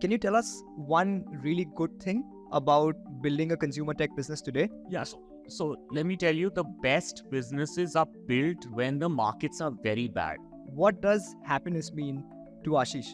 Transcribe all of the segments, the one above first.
Can you tell us one really good thing about building a consumer tech business today? Yeah, so let me tell you, the best businesses are built when the markets are very bad. What does happiness mean to Ashish?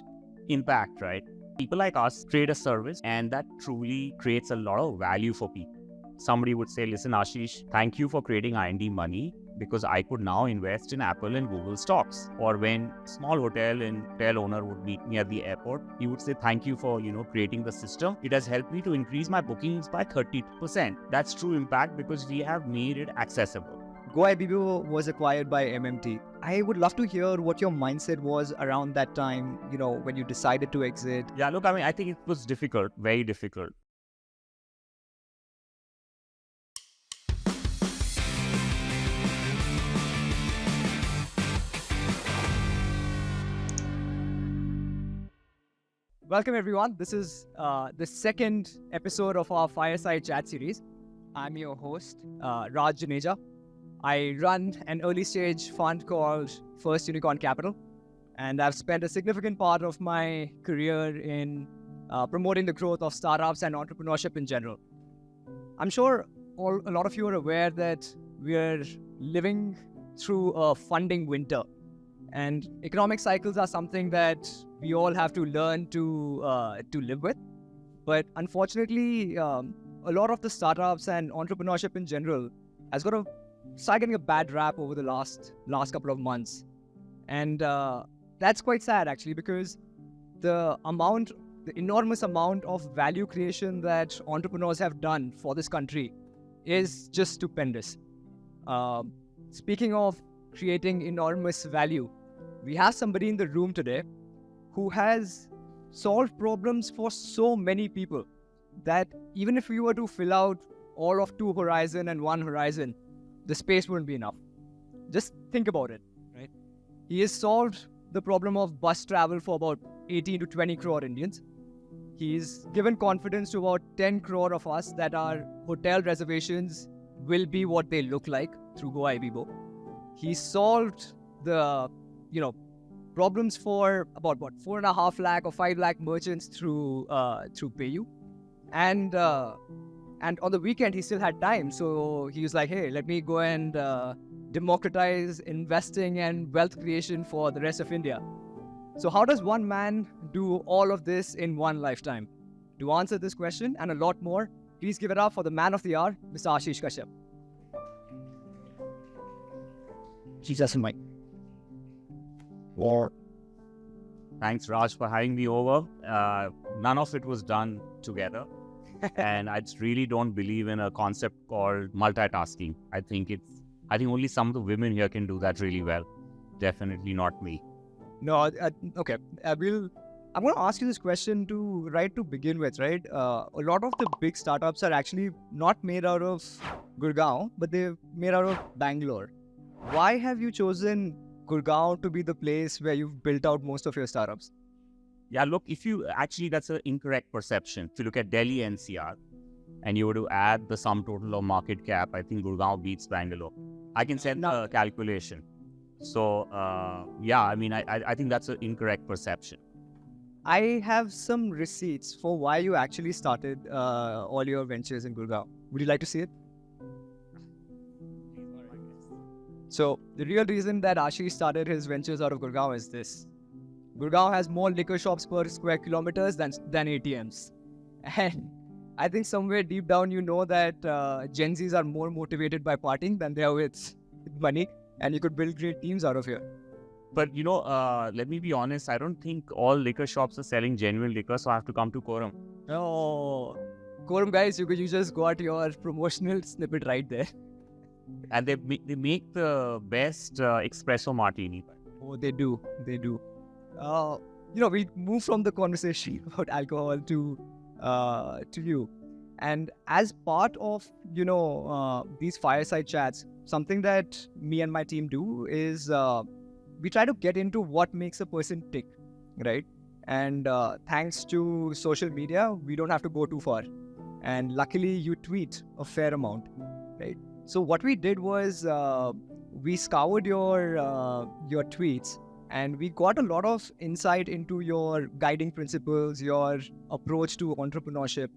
Impact, right? People like us trade a service, and that truly creates a lot of value for people. Somebody would say, listen, Ashish, thank you for creating IndMoney because I could now invest in Apple and Google stocks. Or when small hotel owner would meet me at the airport, he would say, thank you for, creating the system. It has helped me to increase my bookings by 30%. That's true impact because we have made it accessible. Goibibo was acquired by MMT. I would love to hear what your mindset was around that time, when you decided to exit. Yeah, look, I think it was difficult, very difficult. Welcome everyone. This is the second episode of our Fireside Chat series. I'm your host, Raj Janeja. I run an early stage fund called First Unicorn Capital, and I've spent a significant part of my career in promoting the growth of startups and entrepreneurship in general. I'm sure a lot of you are aware that we're living through a funding winter, and economic cycles are something that we all have to learn to live with. But unfortunately, a lot of the startups and entrepreneurship in general has started getting a bad rap over the last couple of months, and that's quite sad actually, because the enormous amount of value creation that entrepreneurs have done for this country is just stupendous. Speaking of creating enormous value, we have somebody in the room today who has solved problems for so many people that even if we were to fill out all of 2 Horizon and 1 Horizon, the space wouldn't be enough. Just think about it, right? He has solved the problem of bus travel for about 18 to 20 crore Indians. He's given confidence to about 10 crore of us that our hotel reservations will be what they look like through Goibibo. He solved the, problems for about 4.5 lakh or 5 lakh merchants through PayU, and on the weekend he still had time, so he was like, hey, let me go and democratize investing and wealth creation for the rest of India. So how does one man do all of this in one lifetime? To answer this question and a lot more, please give it up for the man of the hour, Mr. Ashish Kashyap. Jesus and Mike. Thanks, Raj, for having me over. None of it was done together. And I just really don't believe in a concept called multitasking. I think only some of the women here can do that really well. Definitely not me. No, okay. I'm going to ask you this question to begin with, right? A lot of the big startups are actually not made out of Gurgaon, but they're made out of Bangalore. Why have you chosen Gurgaon to be the place where you've built out most of your startups? Yeah, look, that's an incorrect perception. If you look at Delhi NCR and you were to add the sum total of market cap, I think Gurgaon beats Bangalore. I can send the calculation. So, I think that's an incorrect perception. I have some receipts for why you actually started all your ventures in Gurgaon. Would you like to see it? So, the real reason that Ashish started his ventures out of Gurgaon is this. Gurgaon has more liquor shops per square kilometers than ATMs. And I think somewhere deep down you know that Gen Zs are more motivated by partying than they are with money, and you could build great teams out of here. But let me be honest, I don't think all liquor shops are selling genuine liquor, so I have to come to Quorum. Oh, Quorum guys, you just got your promotional snippet right there. And they make the best espresso martini. Oh, they do. We move from the conversation about alcohol to you. And as part of, these fireside chats, something that me and my team do is we try to get into what makes a person tick, right? And thanks to social media, we don't have to go too far. And luckily, you tweet a fair amount, right? So what we did was we scoured your tweets And we got a lot of insight into your guiding principles, your approach to entrepreneurship.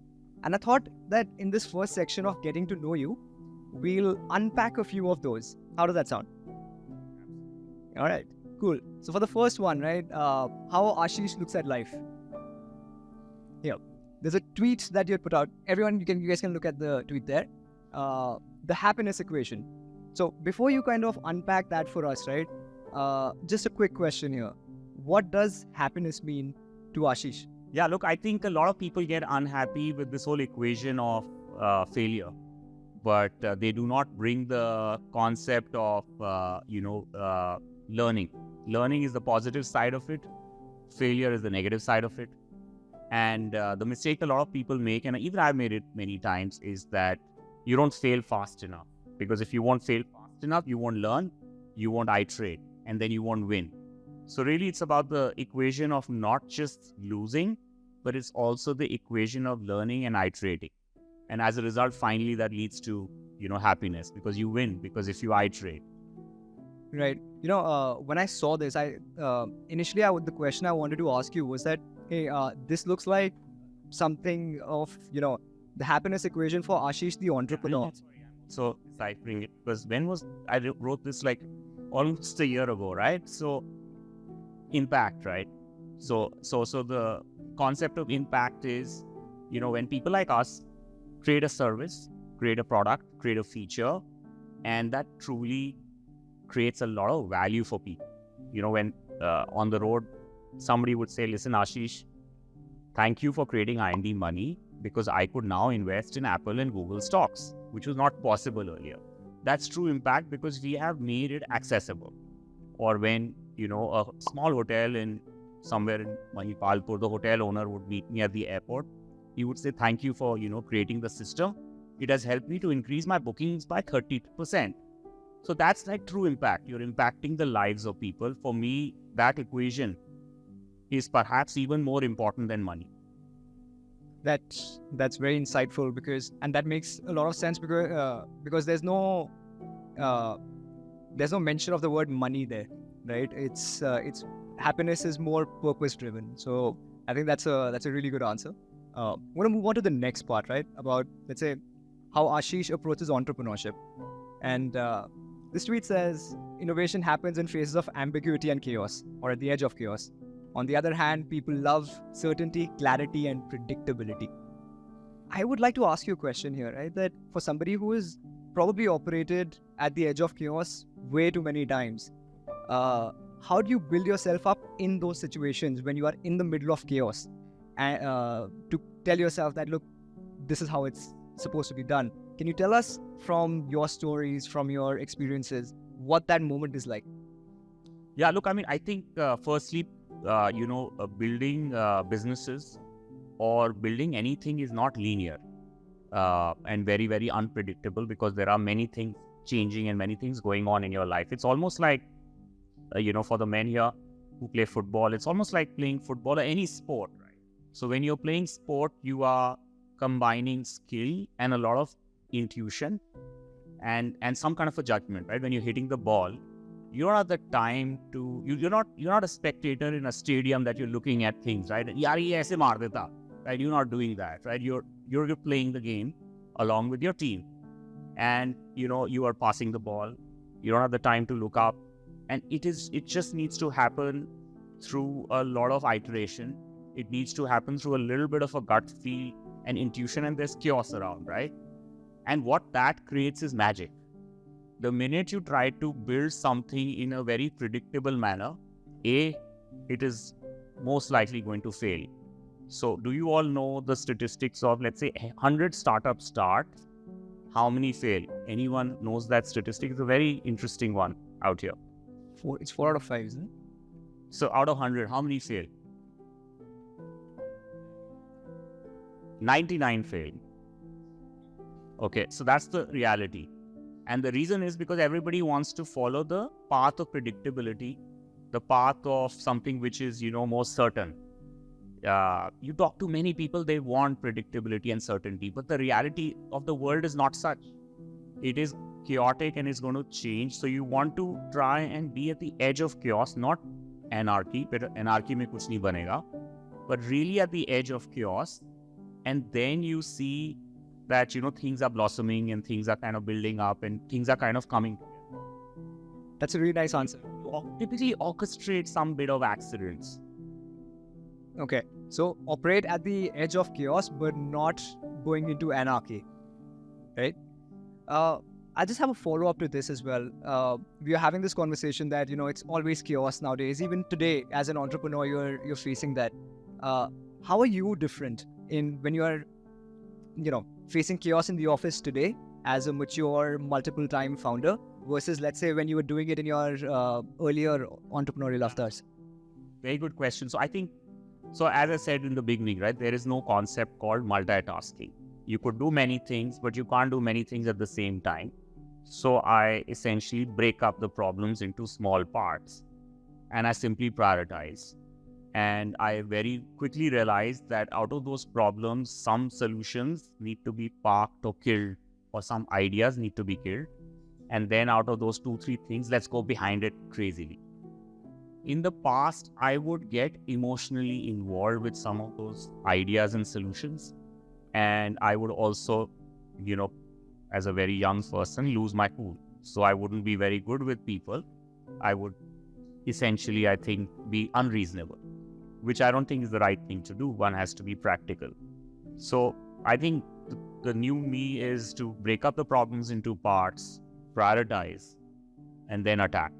And I thought that in this first section of getting to know you, we'll unpack a few of those. How does that sound? All right, cool. So for the first one, right, how Ashish looks at life. Here, there's a tweet that you had put out. Everyone, you guys can look at the tweet there. The happiness equation. So before you kind of unpack that for us, right, just a quick question here. What does happiness mean to Ashish? Yeah, look, I think a lot of people get unhappy with this whole equation of failure, but they do not bring the concept of, learning. Learning is the positive side of it. Failure is the negative side of it. And the mistake a lot of people make, and even I've made it many times, is that you don't fail fast enough. Because if you won't fail fast enough, you won't learn, you won't iterate, and then you won't win. So really, it's about the equation of not just losing, but it's also the equation of learning and iterating. And as a result, finally, that leads to, happiness, because you win, because if you iterate. Right. When I saw this, initially the question I wanted to ask you was that, hey, this looks like something of, the happiness equation for Ashish, the entrepreneur. So deciphering it, because I wrote this like almost a year ago, right? So impact, right? So the concept of impact is, when people like us create a service, create a product, create a feature, and that truly creates a lot of value for people. When on the road, somebody would say, listen, Ashish, thank you for creating IndMoney, because I could now invest in Apple and Google stocks, which was not possible earlier. That's true impact because we have made it accessible. Or when, a small hotel somewhere in Mahipalpur, the hotel owner would meet me at the airport. He would say, thank you for, creating the system. It has helped me to increase my bookings by 30%. So that's like true impact. You're impacting the lives of people. For me, that equation is perhaps even more important than money. That's very insightful and that makes a lot of sense because there's no mention of the word money there, right? It's happiness is more purpose driven. So I think that's a really good answer. I want to move on to the next part, right? About, let's say, how Ashish approaches entrepreneurship. And this tweet says, innovation happens in phases of ambiguity and chaos, or at the edge of chaos. On the other hand, people love certainty, clarity, and predictability. I would like to ask you a question here, right? That for somebody who has probably operated at the edge of chaos way too many times, how do you build yourself up in those situations when you are in the middle of chaos? And to tell yourself that, look, this is how it's supposed to be done. Can you tell us from your stories, from your experiences, what that moment is like? Yeah, look, I think firstly, building businesses or building anything is not linear and very, very unpredictable, because there are many things changing and many things going on in your life. It's almost like, for the men here who play football, it's almost like playing football or any sport, right? So when you're playing sport, you are combining skill and a lot of intuition and some kind of a judgment, right? When you're hitting the ball, you don't have the time to, you're not a spectator in a stadium that you're looking at things, right? Yaar, ye aise maar deta, right? You're not doing that, right? You're playing the game along with your team, and you are passing the ball. You don't have the time to look up, and it just needs to happen through a lot of iteration. It needs to happen through a little bit of a gut feel and intuition, and there's chaos around, right? And what that creates is magic. The minute you try to build something in a very predictable manner, it is most likely going to fail. So do you all know the statistics of, let's say, 100 startups start? How many fail? Anyone knows that statistic? It's a very interesting one out here. It's 4 out of 5, isn't it? So out of 100, how many fail? 99 fail. Okay, so that's the reality. And the reason is because everybody wants to follow the path of predictability, the path of something which is, more certain. You talk to many people, they want predictability and certainty, but the reality of the world is not such. It is chaotic and it's going to change. So you want to try and be at the edge of chaos, not anarchy, but anarchy mein kuch nahi banega, but really at the edge of chaos. And then you see that, things are blossoming and things are kind of building up and things are kind of coming. That's a really nice answer. You typically orchestrate some bit of accidents. Okay, so operate at the edge of chaos, but not going into anarchy, right? I just have a follow-up to this as well. We are having this conversation that, it's always chaos nowadays. Even today, as an entrepreneur, you're facing that. How are you different when you are, facing chaos in the office today as a mature, multiple-time founder versus, let's say, when you were doing it in your earlier entrepreneurial avatars? Very good question. So I think, as I said in the beginning, right, there is no concept called multitasking. You could do many things, but you can't do many things at the same time. So I essentially break up the problems into small parts and I simply prioritize. And I very quickly realized that out of those problems, some solutions need to be parked or killed, or some ideas need to be killed. And then out of those 2-3 things, let's go behind it crazily. In the past, I would get emotionally involved with some of those ideas and solutions. And I would also, as a very young person, lose my cool. So I wouldn't be very good with people. I would essentially, I think, be unreasonable, which I don't think is the right thing to do. One has to be practical. So I think the new me is to break up the problems into parts, prioritize, and then attack.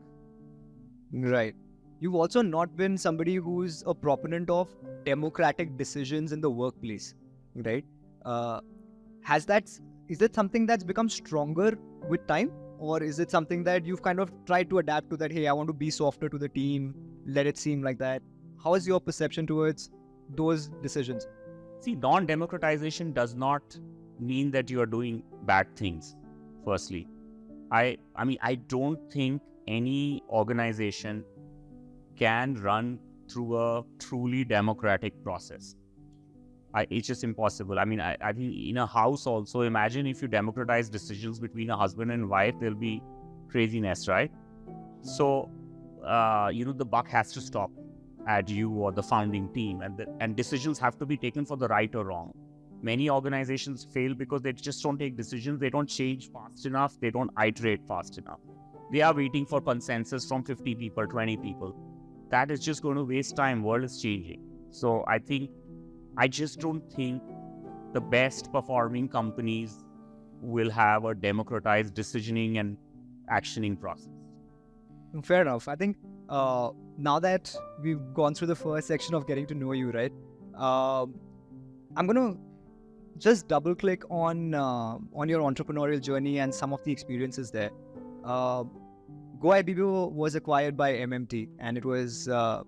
Right. You've also not been somebody who's a proponent of democratic decisions in the workplace, right? Is that something that's become stronger with time? Or is it something that you've kind of tried to adapt to that, hey, I want to be softer to the team, let it seem like that? How is your perception towards those decisions? See, non-democratization does not mean that you are doing bad things, firstly. I don't think any organization can run through a truly democratic process. It's just impossible. I think in a house also, imagine if you democratize decisions between a husband and wife, there'll be craziness, right? So, the buck has to stop at you or the founding team, and decisions have to be taken for the right or wrong. Many organizations fail because they just don't take decisions, they don't change fast enough, they don't iterate fast enough. They are waiting for consensus from 50 people, 20 people. That is just going to waste time. World is changing. So I just don't think the best performing companies will have a democratized decisioning and actioning process. Fair enough. I think now that we've gone through the first section of getting to know you, right? I'm going to just double click on your entrepreneurial journey and some of the experiences there. Goibibo was acquired by MMT, and it was a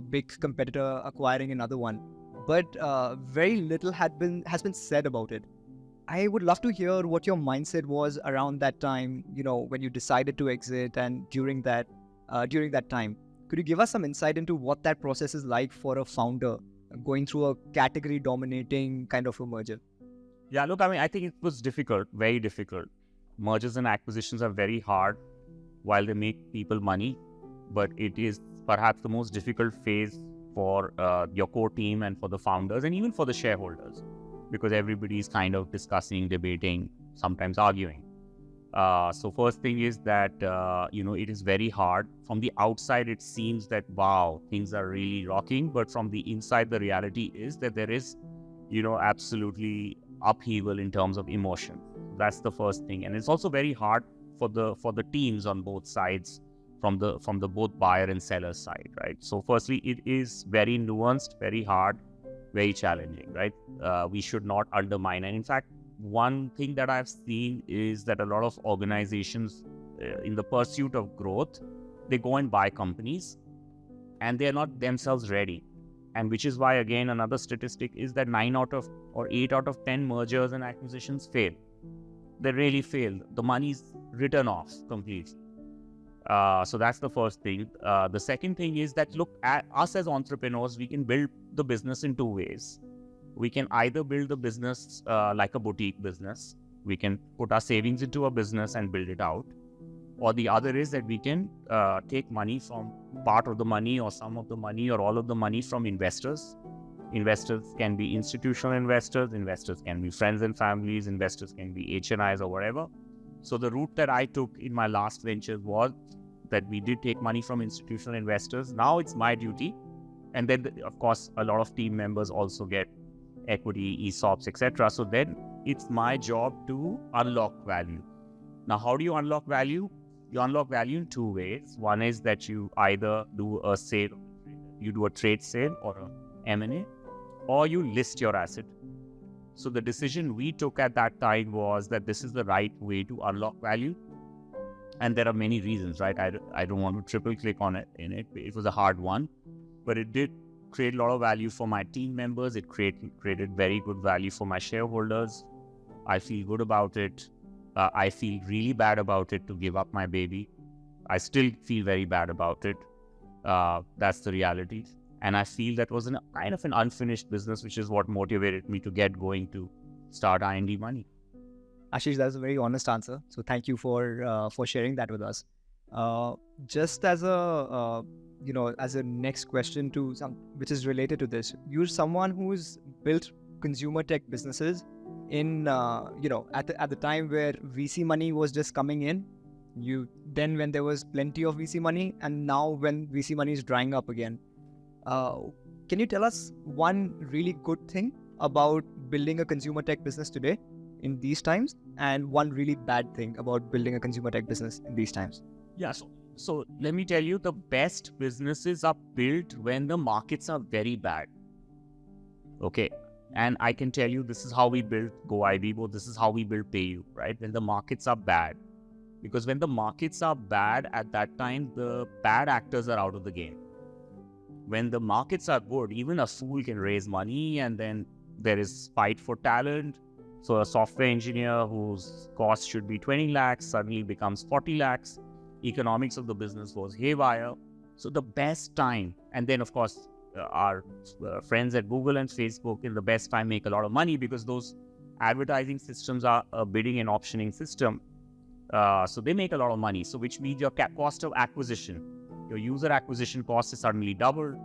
big competitor acquiring another one. But very little has been said about it. I would love to hear what your mindset was around that time, when you decided to exit, and during that time. Could you give us some insight into what that process is like for a founder going through a category dominating kind of a merger? Yeah, look, I think it was difficult, very difficult. Mergers and acquisitions are very hard while they make people money, but it is perhaps the most difficult phase for your core team and for the founders and even for the shareholders, because everybody is kind of discussing, debating, sometimes arguing. So first thing is that, it is very hard. From the outside, it seems that, wow, things are really rocking. But from the inside, the reality is that there is, absolutely upheaval in terms of emotion. That's the first thing. And it's also very hard for the teams on both sides, from the both buyer and seller side, right? So firstly, it is very nuanced, very hard, very challenging, right? We should not undermine. And in fact, one thing that I've seen is that a lot of organizations, in the pursuit of growth, they go and buy companies and they're not themselves ready. And which is why, again, another statistic is that 8 out of 10 mergers and acquisitions fail. They really fail. The money's written off completely. So that's the first thing. The second thing is that, look, at us as entrepreneurs, we can build the business in two ways. We can either build the business like a boutique business. We can put our savings into a business and build it out. or the other is that we can take money from part of the money or some of the money or all of the money from investors. Investors can be institutional investors can be friends and families, investors can be HNIs or whatever. So the route that I took in my last venture was that we did take money from institutional investors. Now it's my duty. And then, of course, a lot of team members also get equity, ESOPs, etc. So then it's my job to unlock value. Now, how do you unlock value? You unlock value in two ways. One is that you either do a sale, you do a trade sale or a M&A, or you list your asset. So the decision we took at that time was that this is the right way to unlock value. And there are many reasons, right? I don't want to triple click on it. It was a hard one, but it did create a lot of value for my team members. It created very good value for my shareholders. I feel good about it. I feel really bad about it to give up my baby. I still feel very bad about it. That's the reality. And I feel that was kind of an unfinished business, which is what motivated me to get going to start IndMoney. Ashish, that's a very honest answer. So thank you for sharing that with us. Just as a as a next question to which is related to this, you're someone who's built consumer tech businesses in at the time where VC money was just coming in. When there was plenty of VC money, and now when VC money is drying up again. Can you tell us one really good thing about building a consumer tech business today in these times, and one really bad thing about building a consumer tech business in these times? Yeah, so let me tell you, the best businesses are built when the markets are very bad. Okay, and I can tell you this is how we built Goibibo, this is how we built PayU, right? When the markets are bad. Because when the markets are bad at that time, the bad actors are out of the game. When the markets are good, even a fool can raise money, and then there is fight for talent. So a software engineer whose cost should be 20 lakhs suddenly becomes 40 lakhs. Economics of the business goes haywire. So the best time, and then of course our friends at Google and Facebook in the best time make a lot of money because those advertising systems are a bidding and optioning system. So they make a lot of money. So which means your cost of acquisition, your user acquisition cost is suddenly doubled.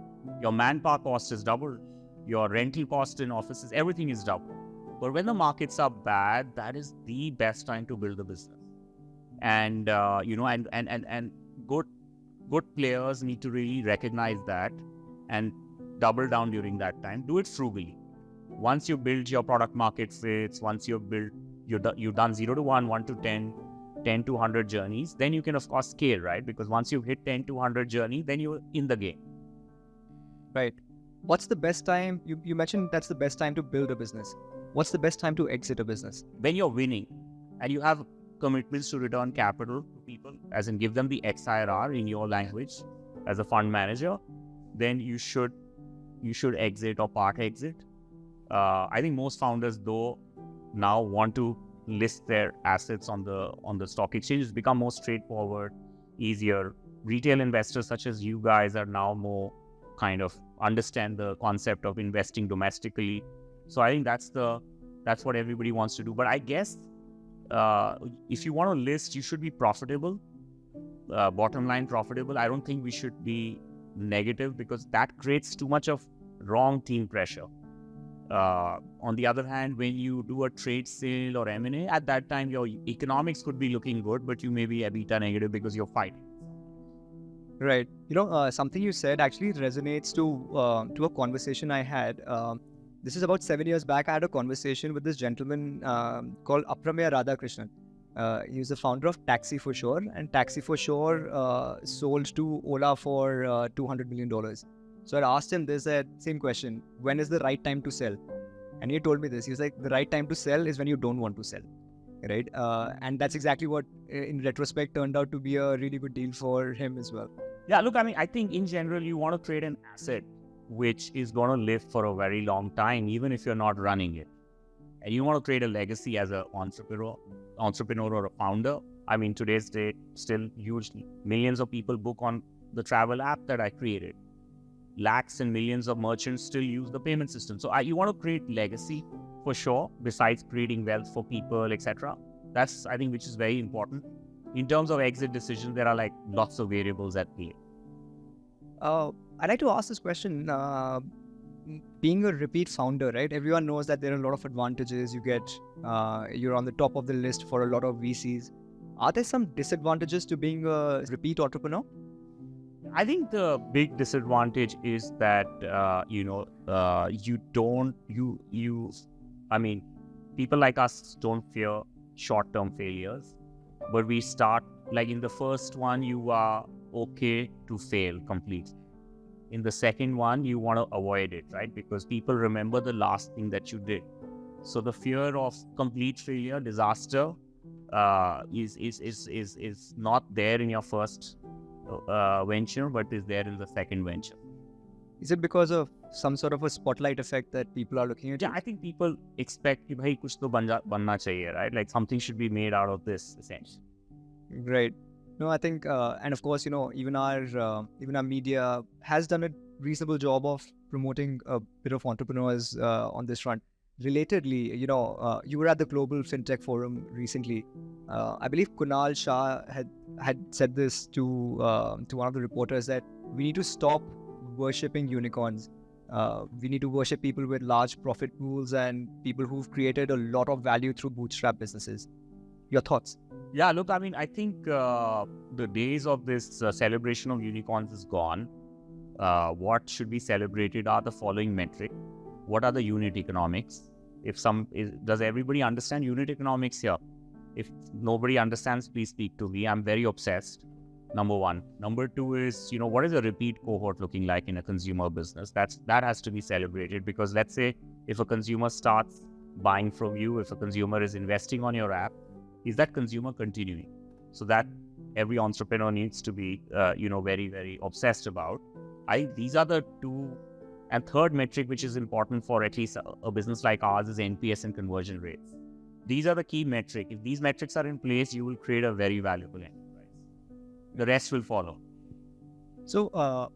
Your manpower cost is doubled. Your rental cost in offices, everything is doubled. But when the markets are bad, that is the best time to build a business. And and good players need to really recognize that and double down during that time. Do it frugally. Once you build your product market fits, once you've done 0 to 1, 1 to 10, 10 to 100 journeys, then you can of course scale, right? Because once you've hit 10 to 100 journey, then you're in the game. Right. What's the best time? You mentioned that's the best time to build a business. What's the best time to exit a business? When you're winning and you have commitments to return capital to people, as in give them the XIRR in your language as a fund manager, then you should exit or part exit. I think most founders though now want to list their assets on the stock exchanges, become more straightforward, easier. Retail investors such as you guys are now more kind of understand the concept of investing domestically. So I think that's what everybody wants to do. But I guess if you want to list, you should be profitable, bottom line profitable. I don't think we should be negative because that creates too much of wrong team pressure. On the other hand, when you do a trade sale or M&A, at that time your economics could be looking good, but you may be EBITDA negative because you're fighting. Right. Something you said actually resonates to a conversation I had. This is about 7 years back. I had a conversation with this gentleman called Apramya Radhakrishnan. He was the founder of Taxi for Sure, and Taxi for Sure sold to Ola for $200 million. So I asked him this same question: when is the right time to sell? And he told me this. He was like, the right time to sell is when you don't want to sell, right? And that's exactly what, in retrospect, turned out to be a really good deal for him as well. Yeah, look, I mean, I think in general, you want to create an asset which is going to live for a very long time, even if you're not running it. And you want to create a legacy as an entrepreneur or a founder. I mean, today's day, still hugely, millions of people book on the travel app that I created. Lakhs and millions of merchants still use the payment system. So you want to create legacy for sure, besides creating wealth for people, etc. That's, I think, which is very important. In terms of exit decision, there are like lots of variables at play. I'd like to ask this question. Being a repeat founder, right? Everyone knows that there are a lot of advantages. You're on the top of the list for a lot of VCs. Are there some disadvantages to being a repeat entrepreneur? I think the big disadvantage is that people like us don't fear short-term failures, but we start like in the first one you are okay to fail completely. In the second one you want to avoid it, right? Because people remember the last thing that you did. So the fear of complete failure, disaster, is not there in your first venture, but is there in the second venture. Is it because of some sort of a spotlight effect that people are looking at? Yeah, I think people expect कि भाई कुछ तो बनना चाहिए, right? Like something should be made out of this, essentially. Right. No, I think, and of course, even our media has done a reasonable job of promoting a bit of entrepreneurs on this front. Relatedly, you were at the Global FinTech Forum recently. I believe Kunal Shah had said this to one of the reporters that we need to stop worshipping unicorns. We need to worship people with large profit pools and people who've created a lot of value through bootstrap businesses. Your thoughts? Yeah, look, I think the days of this celebration of unicorns is gone. What should be celebrated are the following metric. What are the unit economics? Does everybody understand unit economics here? If nobody understands, please speak to me. I'm very obsessed. Number one. Number two is, what is a repeat cohort looking like in a consumer business? That has to be celebrated, because let's say if a consumer starts buying from you, if a consumer is investing on your app, is that consumer continuing? So that every entrepreneur needs to be, very, very obsessed about. These are the two. And third metric, which is important for at least a business like ours, is NPS and conversion rates. These are the key metrics. If these metrics are in place, you will create a very valuable enterprise. The rest will follow. So,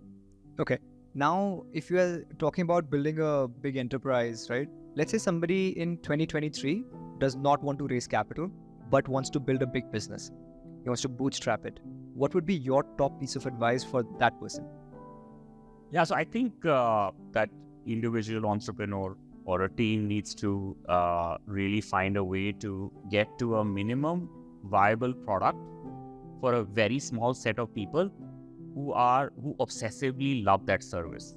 okay. Now, if you are talking about building a big enterprise, right? Let's say somebody in 2023 does not want to raise capital, but wants to build a big business. He wants to bootstrap it. What would be your top piece of advice for that person? Yeah, so I think that individual entrepreneur or a team needs to really find a way to get to a minimum viable product for a very small set of people who obsessively love that service.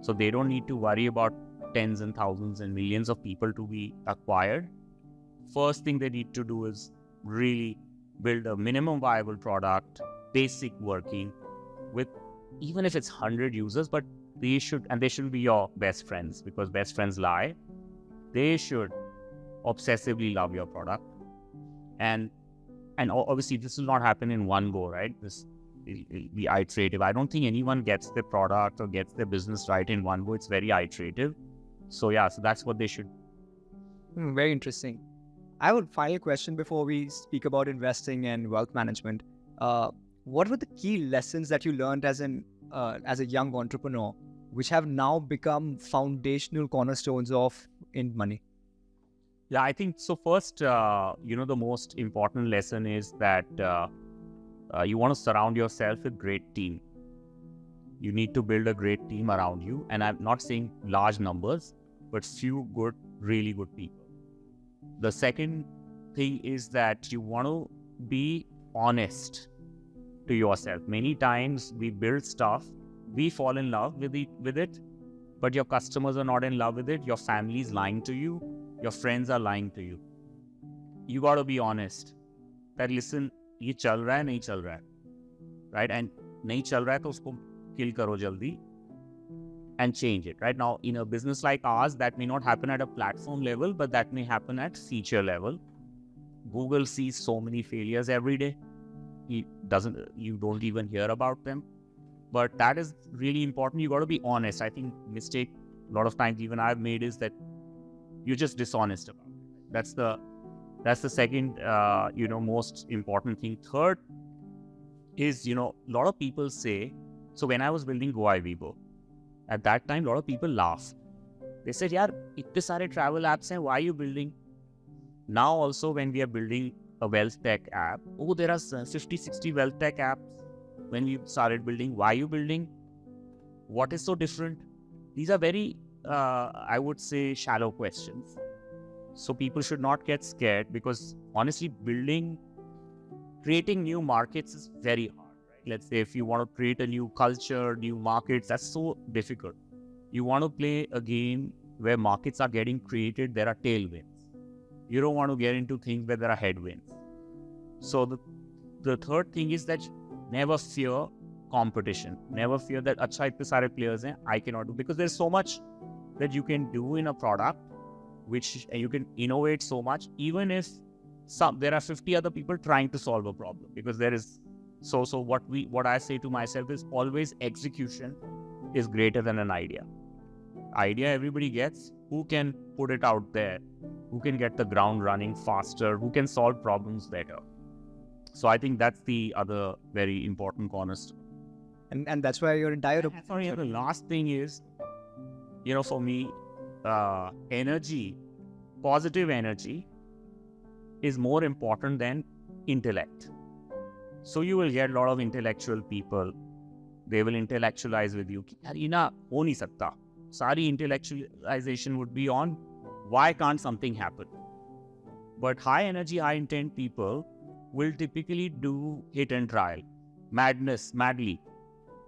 So they don't need to worry about tens and thousands and millions of people to be acquired. First thing they need to do is really build a minimum viable product, basic working, with even if it's 100 users, but they shouldn't be your best friends, because best friends lie. They should obsessively love your product. And obviously this will not happen in one go, right? This will be iterative. I don't think anyone gets their product or gets their business right in one go. It's very iterative. So that's what they should. Very interesting. I have a final question before we speak about investing and wealth management. What were the key lessons that you learned as a young entrepreneur, which have now become foundational cornerstones of IndMoney? Yeah, I think so. First, the most important lesson is that you want to surround yourself with great team. You need to build a great team around you, and I'm not saying large numbers, but few good, really good people. The second thing is that you want to be honest to yourself. Many times we build stuff, we fall in love with it, but your customers are not in love with it. Your family is lying to you. Your friends are lying to you. You got to be honest that listen, ये चल रहा है नहीं चल रहा है, right? And नहीं चल रहा है तो उसको kill करो जल्दी and change it, right? Now, in a business like ours, that may not happen at a platform level, but that may happen at feature level. Google sees so many failures every day. You don't even hear about them. But that is really important. You got to be honest. I think mistake a lot of times even I've made is that you're just dishonest about it. That's the second, most important thing. Third is, a lot of people say, so when I was building Goibibo, at that time, a lot of people laughed. They said, yaar, itne sare travel apps hain, why are you building? Now also when we are building a wealth tech app. Oh, there are 50, 60 wealth tech apps. When we started building, why are you building? What is so different? These are very, I would say, shallow questions. So people should not get scared, because honestly, creating new markets is very hard. Right? Let's say if you want to create a new culture, new markets, that's so difficult. You want to play a game where markets are getting created, there are tailwinds. You don't want to get into things where there are headwinds. So the third thing is that never fear competition. Never fear that अच्छा इतने सारे players हैं, I cannot do, because there's so much that you can do in a product, which you can innovate so much, even if there are 50 other people trying to solve a problem, because there is so what I say to myself is always execution is greater than an idea. Idea everybody gets, who can put it out there, who can get the ground running faster, who can solve problems better. So I think that's the other very important cornerstone. And that's why your entire... Sorry, the last thing is, for me, energy, positive energy is more important than intellect. So you will get a lot of intellectual people. They will intellectualize with you. यार ये ना हो नहीं सकता. Sari intellectualization would be on why can't something happen. But high energy, high intent people will typically do hit and trial, madly,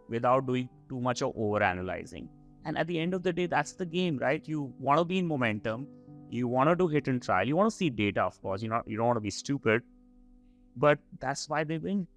without doing too much of over-analyzing. And at the end of the day, that's the game, right? You want to be in momentum. You want to do hit and trial. You want to see data, of course. You don't want to be stupid. But that's why they win.